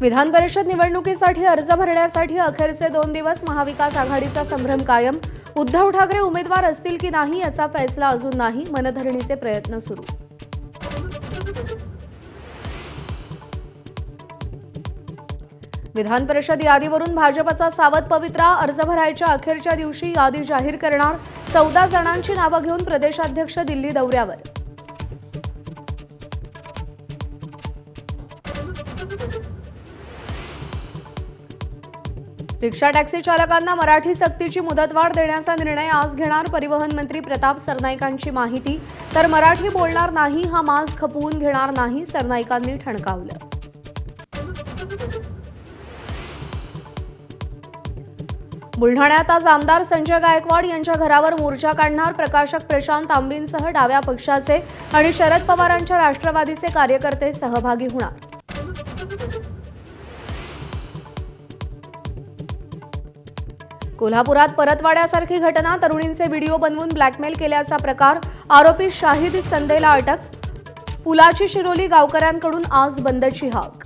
विधान परिषद निवडणुकीसाठी अर्ज भरण्यासाठी अखेरचे 2 दिवस महाविकास आघाडीचा संभ्रम कायम। उद्धव ठाकरे उमेदवार असतील की नाही याचा फैसला अजून नाही, मनधरणीचे प्रयत्न सुरू। विधान परिषद यादीवरून भाजपचा सावध पवित्रा। अर्ज भरायच्या अखेरच्या दिवशी यादी जाहीर करणार। 14 जणांची नावे घेऊन प्रदेशाध्यक्ष दिल्ली दौऱ्यावर। रिक्षा टॅक्सी चालकांना मराठी सक्तीची मुदतवाढ देण्याचा निर्णय आज घेणार। परिवहन मंत्री प्रताप सरनाईकांची माहिती। तर मराठी बोलणार नाही हा माज खपवून घेणार नाही, सरनाईकांनी ठणकावलं। बुलढाण्यात आज आमदार संजय गायकवाड यांच्या घरावर मोर्चा काढणार। प्रकाशक प्रशांत आंबेंसह डाव्या पक्षाचे आणि शरद पवारांच्या राष्ट्रवादीचे कार्यकर्ते सहभागी होणार। कोल्हापुरात परतवाड्यासारखी घटना। तरुणींचे व्हिडिओ बनवून ब्लॅकमेल केल्याचा प्रकार। आरोपी शाहिद संदेला अटक। पुलाची शिरोली गावकऱ्यांकडून आज बंदची हाक।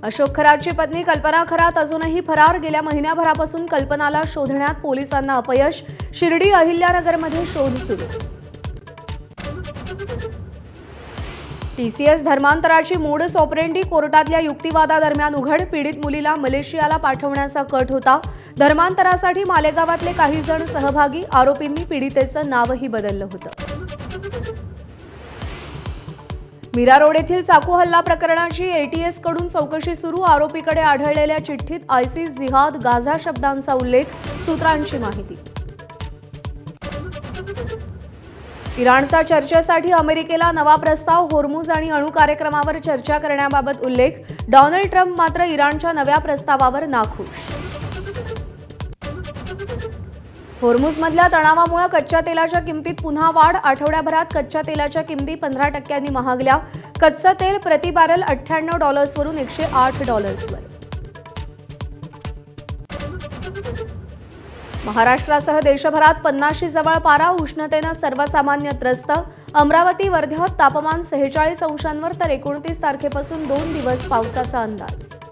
अशोक खरातची पत्नी कल्पना खरात अजूनही फरार। गेल्या महिन्याभरापासून कल्पनाला शोधण्यात पोलिसांना अपयश। शिर्डी अहिल्यानगरमध्ये शोध सुरू। टीसीएस धर्मांतराची मोडस ऑपरेंडी कोर्टातल्या युक्तिवादादरम्यान उघड। पीडित मुलीला मलेशियाला पाठवण्याचा कट होता। धर्मांतरासाठी मालेगावातले काही जण सहभागी। आरोपींनी पीडितेचं नावही बदललं होतं। मीरा रोड येथील चाकू हल्ला प्रकरणाची एटीएस कडून चौकशी सुरू। आरोपीकडे आढळलेल्या चिठ्ठीत आयसिस, जिहाद, गाझा शब्दांचा उल्लेख। सूत्रांची माहिती। इराणचा चर्चेसाठी अमेरिकेला नवा प्रस्ताव। होर्मुझ आणि अणु कार्यक्रमावर चर्चा करण्याबाबत उल्लेख। डोनाल्ड ट्रम्प मात्र इराणच्या नव्या प्रस्तावावर नाखुश। होर्मुझमधल्या तणावामुळे कच्च्या तेलाच्या किमतीत पुन्हा वाढ। आठवड्याभरात कच्च्या तेलाच्या किमती 15% महागल्या। कच्चं तेल प्रति बॅरल $98 वरून $108 वर। महाराष्ट्रासह देशभरात 50 जवळ पारा। उष्णतेनं सर्वसामान्य त्रस्त। अमरावती, वर्ध्यात तापमान 46 अंशांवर तर 29 तारखेपासून 2 दिवस पावसाचा अंदाज।